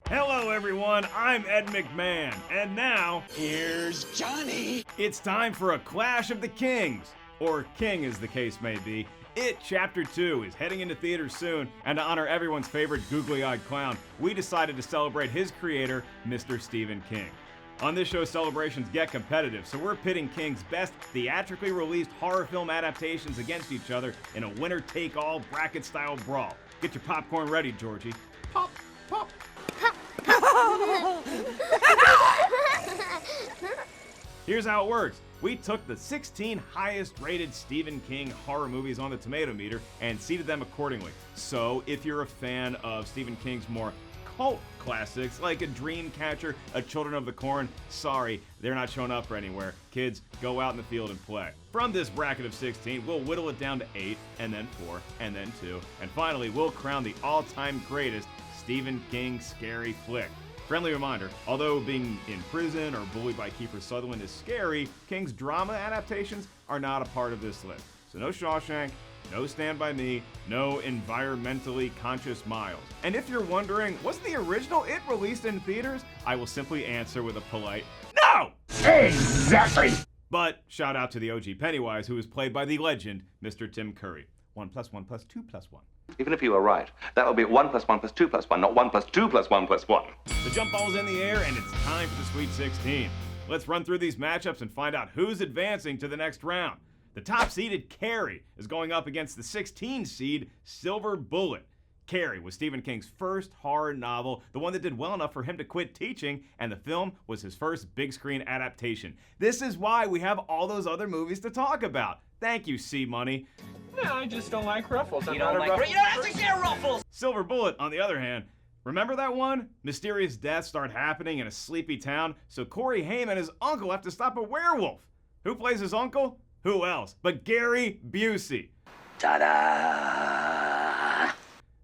Hello everyone, I'm Ed McMahon, and now, here's Johnny. It's time for a Clash of the Kings, or King as the case may be. It Chapter 2 is heading into theaters soon, and to honor everyone's favorite googly-eyed clown, we decided to celebrate his creator, Mr. Stephen King. On this show, celebrations get competitive, so we're pitting King's best theatrically released horror film adaptations against each other in a winner-take-all bracket-style brawl. Get your popcorn ready, Georgie. Pop, pop. Here's how it works. We took the 16 highest rated Stephen King horror movies on the tomato meter and seeded them accordingly. So if you're a fan of Stephen King's more cult classics like A Dreamcatcher, A Children of the Corn, sorry, they're not showing up for anywhere. Kids, go out in the field and play. From this bracket of 16, we'll whittle it down to 8, and then 4, and then 2, and finally we'll crown the all-time greatest Stephen King scary flick. Friendly reminder, although being in prison or bullied by Kiefer Sutherland is scary, King's drama adaptations are not a part of this list. So no Shawshank, no Stand By Me, no environmentally conscious Miles. And if you're wondering, was the original It released in theaters? I will simply answer with a polite, no! Exactly! But shout out to the OG Pennywise, who was played by the legend, Mr. Tim Curry. 1 + 1 + 2 + 1. Even if you were right, that would be 1 + 1 + 2 + 1, not 1 + 2 + 1 + 1. The jump ball's in the air, and it's time for the Sweet 16. Let's run through these matchups and find out who's advancing to the next round. The top-seeded Carrie is going up against the 16-seed Silver Bullet. Carrie was Stephen King's first horror novel, the one that did well enough for him to quit teaching, and the film was his first big-screen adaptation. This is why we have all those other movies to talk about. Thank you, C-Money. No, I just don't like ruffles. You don't have to get ruffles! Silver Bullet, on the other hand, remember that one? Mysterious deaths start happening in a sleepy town, so Corey Haim and his uncle have to stop a werewolf. Who plays his uncle? Who else but Gary Busey? Ta-da!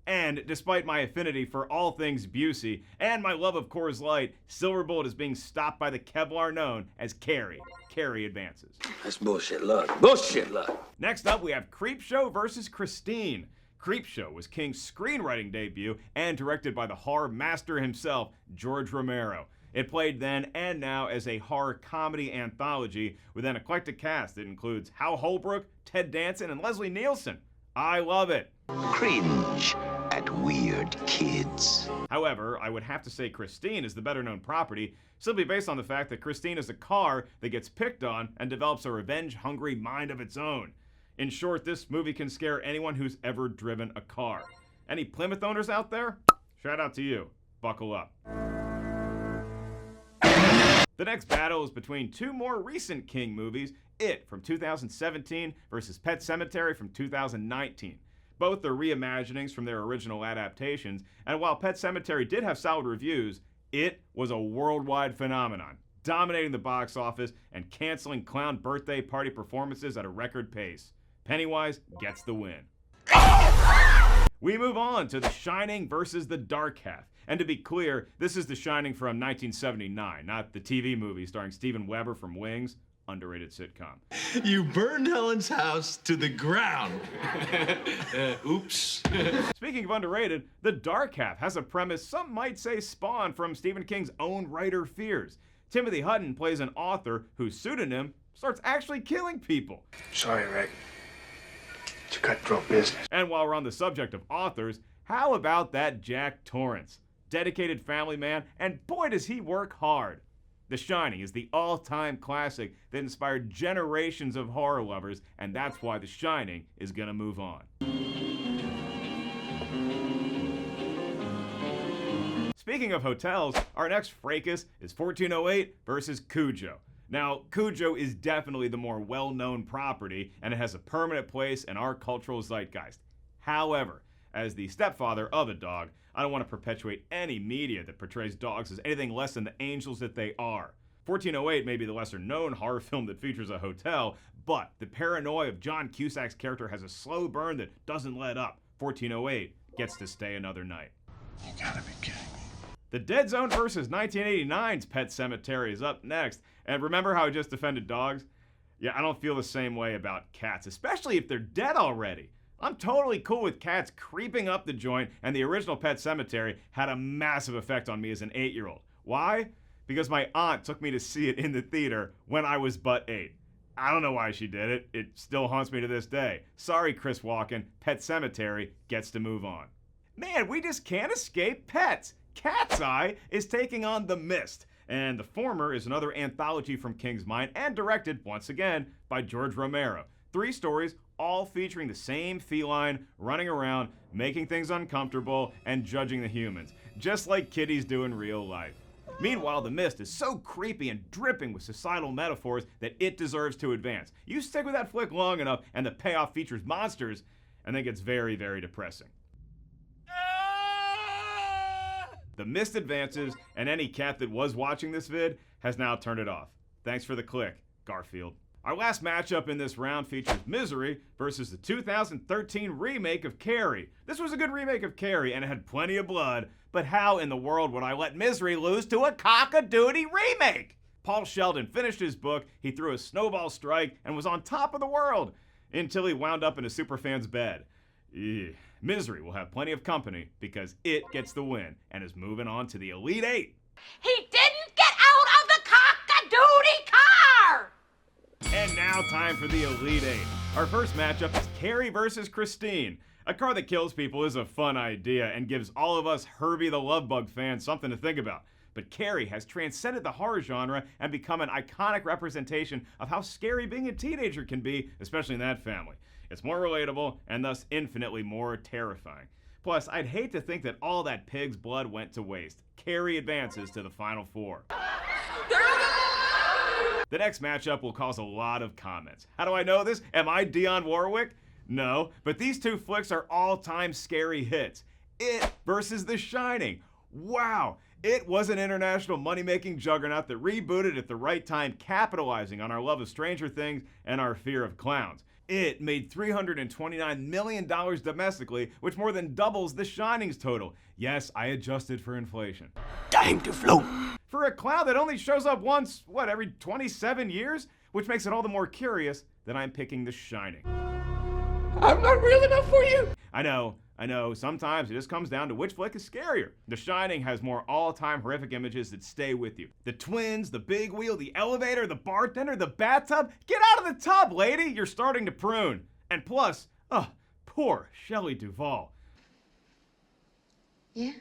And despite my affinity for all things Busey and my love of Coors Light, Silver Bullet is being stopped by the Kevlar known as Carrie. Carrie advances. That's bullshit luck. Bullshit luck. Next up, we have Creepshow versus Christine. Creepshow was King's screenwriting debut and directed by the horror master himself, George Romero. It played then and now as a horror comedy anthology with an eclectic cast that includes Hal Holbrook, Ted Danson, and Leslie Nielsen. I love it. Cringe at weird kids. However, I would have to say Christine is the better known property, simply based on the fact that Christine is a car that gets picked on and develops a revenge-hungry mind of its own. In short, this movie can scare anyone who's ever driven a car. Any Plymouth owners out there? Shout out to you. Buckle up. The next battle is between two more recent King movies, It from 2017 versus Pet Sematary from 2019. Both are reimaginings from their original adaptations, and while Pet Sematary did have solid reviews, It was a worldwide phenomenon, dominating the box office and canceling clown birthday party performances at a record pace. Pennywise gets the win. We move on to The Shining versus The Dark Half. And to be clear, this is The Shining from 1979, not the TV movie starring Steven Weber from Wings, underrated sitcom. You burned Helen's house to the ground. Oops. Speaking of underrated, The Dark Half has a premise some might say spawned from Stephen King's own writer fears. Timothy Hutton plays an author whose pseudonym starts actually killing people. Sorry, Rick. It's a cutthroat business. And while we're on the subject of authors, how about that Jack Torrance? Dedicated family man, and boy does he work hard. The Shining is the all-time classic that inspired generations of horror lovers, and that's why The Shining is gonna move on. Speaking of hotels, our next fracas is 1408 versus Cujo. Now, Cujo is definitely the more well-known property, and it has a permanent place in our cultural zeitgeist. However, as the stepfather of a dog, I don't want to perpetuate any media that portrays dogs as anything less than the angels that they are. 1408 may be the lesser-known horror film that features a hotel, but the paranoia of John Cusack's character has a slow burn that doesn't let up. 1408 gets to stay another night. You gotta be kidding me. The Dead Zone versus 1989's Pet Sematary is up next. And remember how I just defended dogs? Yeah, I don't feel the same way about cats, especially if they're dead already. I'm totally cool with cats creeping up the joint, and the original Pet Sematary had a massive effect on me as an 8-year-old. Why? Because my aunt took me to see it in the theater when I was but 8. I don't know why she did it. It still haunts me to this day. Sorry, Chris Walken. Pet Sematary gets to move on. Man, we just can't escape pets. Cat's Eye is taking on The Mist, and the former is another anthology from King's mind and directed, once again, by George Romero. 3 stories, all featuring the same feline running around, making things uncomfortable, and judging the humans, just like kitties do in real life. Meanwhile, The Mist is so creepy and dripping with societal metaphors that it deserves to advance. You stick with that flick long enough, and the payoff features monsters, and then gets very, very depressing. The Mist advances, and any cat that was watching this vid has now turned it off. Thanks for the click, Garfield. Our last matchup in this round features Misery versus the 2013 remake of Carrie. This was a good remake of Carrie, and it had plenty of blood, but how in the world would I let Misery lose to a cock-a-doodle remake? Paul Sheldon finished his book, he threw a snowball strike, and was on top of the world, until he wound up in a superfan's bed. Misery will have plenty of company, because it gets the win, and is moving on to the Elite 8. He didn't get out of the cock-a-doodle car! And now time for the Elite 8. Our first matchup is Carrie versus Christine. A car that kills people is a fun idea and gives all of us Herbie the Love Bug fans something to think about. But Carrie has transcended the horror genre and become an iconic representation of how scary being a teenager can be, especially in that family. It's more relatable and thus infinitely more terrifying. Plus, I'd hate to think that all that pig's blood went to waste. Carrie advances to the Final 4. The next matchup will cause a lot of comments. How do I know this? Am I Dionne Warwick? No, but these 2 flicks are all-time scary hits. It versus The Shining. Wow, It was an international money-making juggernaut that rebooted at the right time, capitalizing on our love of Stranger Things and our fear of clowns. It made $329 million domestically, which more than doubles The Shining's total. Yes, I adjusted for inflation. Time to float. For a clown that only shows up once, every 27 years? Which makes it all the more curious that I'm picking The Shining. I'm not real enough for you. I know. Sometimes it just comes down to which flick is scarier. The Shining has more all-time horrific images that stay with you. The twins, the big wheel, the elevator, the bartender, the bathtub. Get out of the tub, lady! You're starting to prune. And plus, poor Shelley Duvall. Yeah?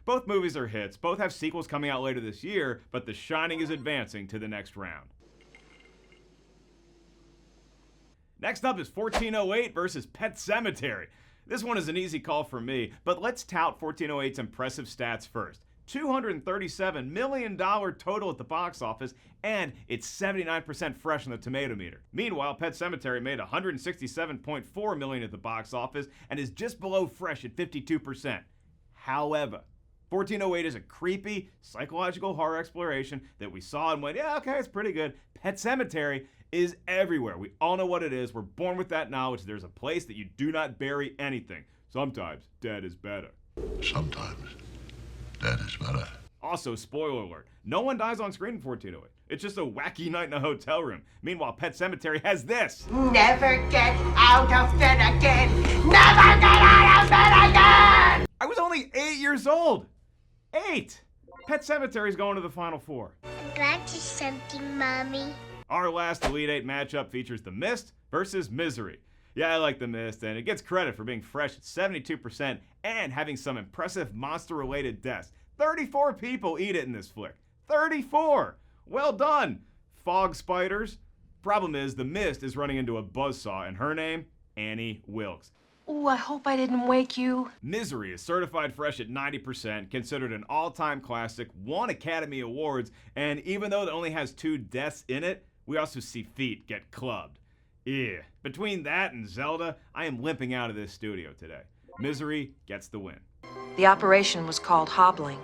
Both movies are hits. Both have sequels coming out later this year, but The Shining is advancing to the next round. Next up is 1408 versus Pet Sematary. This one is an easy call for me, but let's tout 1408's impressive stats first. $237 million total at the box office, and it's 79% fresh on the tomato meter. Meanwhile, Pet Sematary made $167.4 million at the box office and is just below fresh at 52%. However, 1408 is a creepy, psychological horror exploration that we saw and went, yeah, okay, it's pretty good. Pet Sematary is everywhere. We all know what it is. We're born with that knowledge. There's a place that you do not bury anything. Sometimes dead is better. Sometimes dead is better. Also, spoiler alert, no one dies on screen in 1408. It's just a wacky night in a hotel room. Meanwhile, Pet Sematary has this. Never get out of bed again. Never get out of bed again. I was only 8 years old. 8. Pet Sematary's going to the Final Four. I got you something, Mommy. Our last Elite 8 matchup features The Mist versus Misery. Yeah, I like The Mist, and it gets credit for being fresh at 72% and having some impressive monster-related deaths. 34 people eat it in this flick. 34! Well done, fog spiders. Problem is, The Mist is running into a buzzsaw, and her name, Annie Wilkes. Ooh, I hope I didn't wake you. Misery is certified fresh at 90%, considered an all-time classic, won Academy Awards, and even though it only has 2 deaths in it, we also see feet get clubbed. Yeah. Between that and Zelda, I am limping out of this studio today. Misery gets the win. The operation was called hobbling.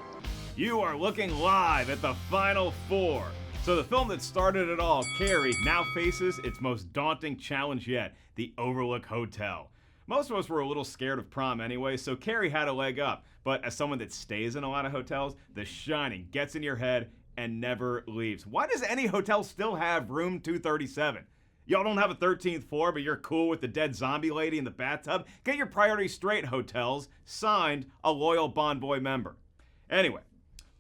You are looking live at the Final Four. So the film that started it all, Carrie, now faces its most daunting challenge yet, the Overlook Hotel. Most of us were a little scared of prom anyway, so Carrie had a leg up. But as someone that stays in a lot of hotels, The Shining gets in your head and never leaves. Why does any hotel still have room 237? Y'all don't have a 13th floor, but you're cool with the dead zombie lady in the bathtub? Get your priorities straight, hotels. Signed, a loyal Bond Boy member. Anyway,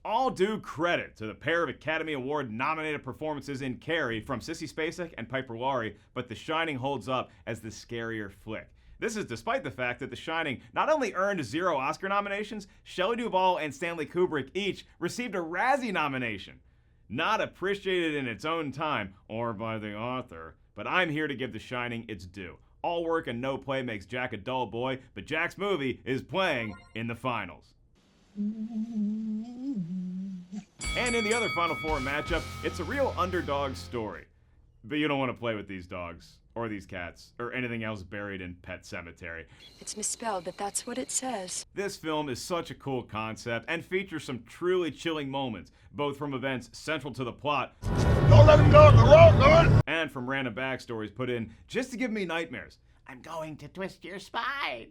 all due credit to the pair of Academy Award nominated performances in Carrie from Sissy Spacek and Piper Laurie, but The Shining holds up as the scarier flick. This is despite the fact that The Shining not only earned 0 Oscar nominations, Shelley Duvall and Stanley Kubrick each received a Razzie nomination. Not appreciated in its own time, or by the author, but I'm here to give The Shining its due. All work and no play makes Jack a dull boy, but Jack's movie is playing in the finals. And in the other Final Four matchup, it's a real underdog story. But you don't want to play with these dogs, or these cats, or anything else buried in Pet Cemetery. It's misspelled, but that's what it says. This film is such a cool concept and features some truly chilling moments, both from events central to the plot, Don't let him go in the road, Lord! and from random backstories put in just to give me nightmares. I'm going to twist your spine.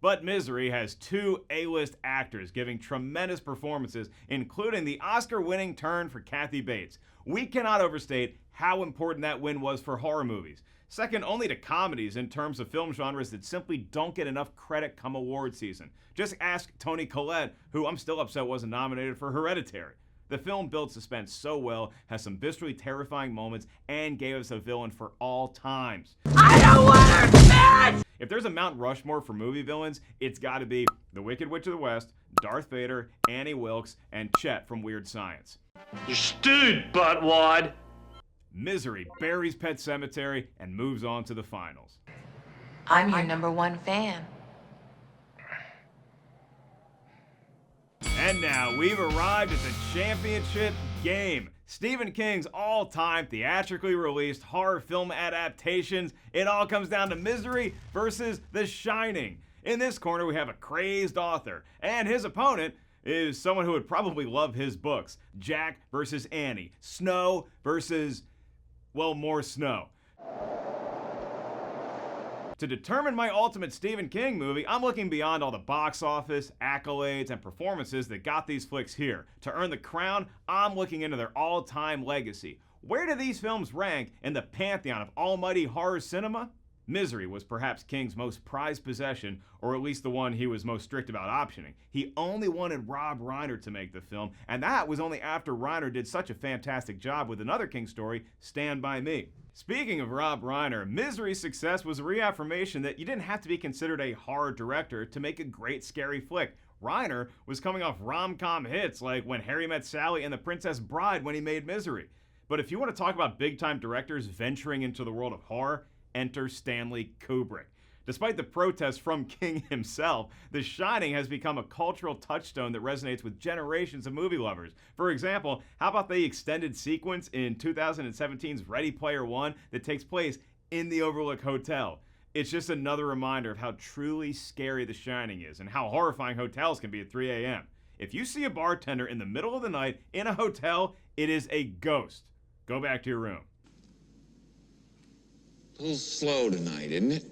But Misery has 2 A-list actors giving tremendous performances, including the Oscar-winning turn for Kathy Bates. We cannot overstate how important that win was for horror movies. Second only to comedies in terms of film genres that simply don't get enough credit come award season. Just ask Toni Collette, who I'm still upset wasn't nominated for Hereditary. The film built suspense so well, has some viscerally terrifying moments, and gave us a villain for all times. I don't want her bitch! If there's a Mount Rushmore for movie villains, it's gotta be the Wicked Witch of the West, Darth Vader, Annie Wilkes, and Chet from Weird Science. You stewed, buttwad. Misery buries Pet Cemetery and moves on to the finals. I'm your #1 fan. And now we've arrived at the championship game. Stephen King's all-time theatrically released horror film adaptations. It all comes down to Misery versus The Shining. In this corner, we have a crazed author, and his opponent is someone who would probably love his books. Jack versus Annie. Snow versus, well, more snow. To determine my ultimate Stephen King movie, I'm looking beyond all the box office, accolades, and performances that got these flicks here. To earn the crown, I'm looking into their all-time legacy. Where do these films rank in the pantheon of almighty horror cinema? Misery was perhaps King's most prized possession, or at least the one he was most strict about optioning. He only wanted Rob Reiner to make the film, and that was only after Reiner did such a fantastic job with another King story, Stand By Me. Speaking of Rob Reiner, Misery's success was a reaffirmation that you didn't have to be considered a horror director to make a great scary flick. Reiner was coming off rom-com hits like When Harry Met Sally and The Princess Bride when he made Misery. But if you want to talk about big-time directors venturing into the world of horror, enter Stanley Kubrick. Despite the protests from King himself, The Shining has become a cultural touchstone that resonates with generations of movie lovers. For example, how about the extended sequence in 2017's Ready Player One that takes place in the Overlook Hotel? It's just another reminder of how truly scary The Shining is and how horrifying hotels can be at 3 a.m. If you see a bartender in the middle of the night in a hotel, it is a ghost. Go back to your room. A little slow tonight, isn't it?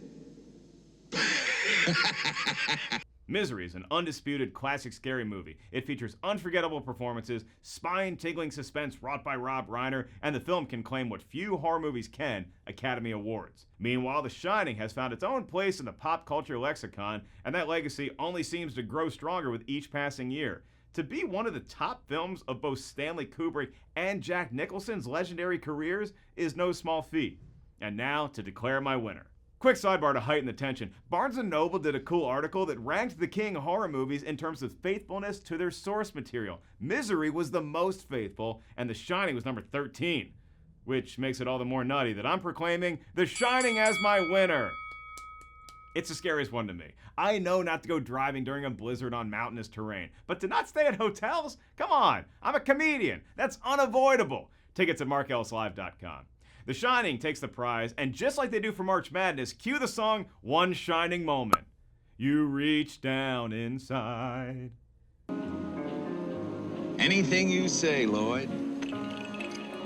Misery is an undisputed classic scary movie. It features unforgettable performances, spine-tingling suspense wrought by Rob Reiner, and the film can claim what few horror movies can, Academy Awards. Meanwhile, The Shining has found its own place in the pop culture lexicon, and that legacy only seems to grow stronger with each passing year. To be one of the top films of both Stanley Kubrick and Jack Nicholson's legendary careers is no small feat. And now to declare my winner. Quick sidebar to heighten the tension. Barnes & Noble did a cool article that ranked the King horror movies in terms of faithfulness to their source material. Misery was the most faithful, and The Shining was number 13. Which makes it all the more nutty that I'm proclaiming The Shining as my winner. It's the scariest one to me. I know not to go driving during a blizzard on mountainous terrain, but to not stay at hotels? Come on, I'm a comedian. That's unavoidable. Tickets at markellislive.com. The Shining takes the prize, and just like they do for March Madness, cue the song One Shining Moment. You reach down inside. Anything you say, Lloyd.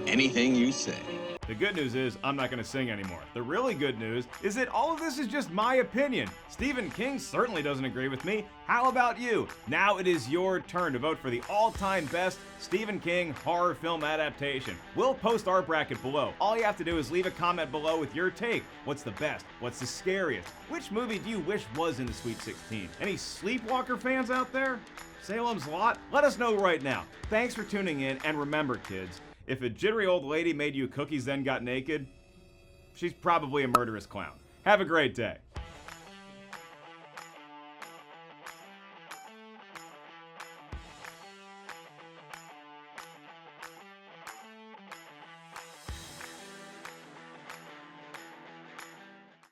Anything you say. The good news is I'm not going to sing anymore. The really good news is that all of this is just my opinion. Stephen King certainly doesn't agree with me. How about you? Now it is your turn to vote for the all-time best Stephen King horror film adaptation. We'll post our bracket below. All you have to do is leave a comment below with your take. What's the best? What's the scariest? Which movie do you wish was in the Sweet 16? Any Sleepwalker fans out there? Salem's Lot? Let us know right now. Thanks for tuning in, and remember, kids, if a jittery old lady made you cookies then got naked, she's probably a murderous clown. Have a great day.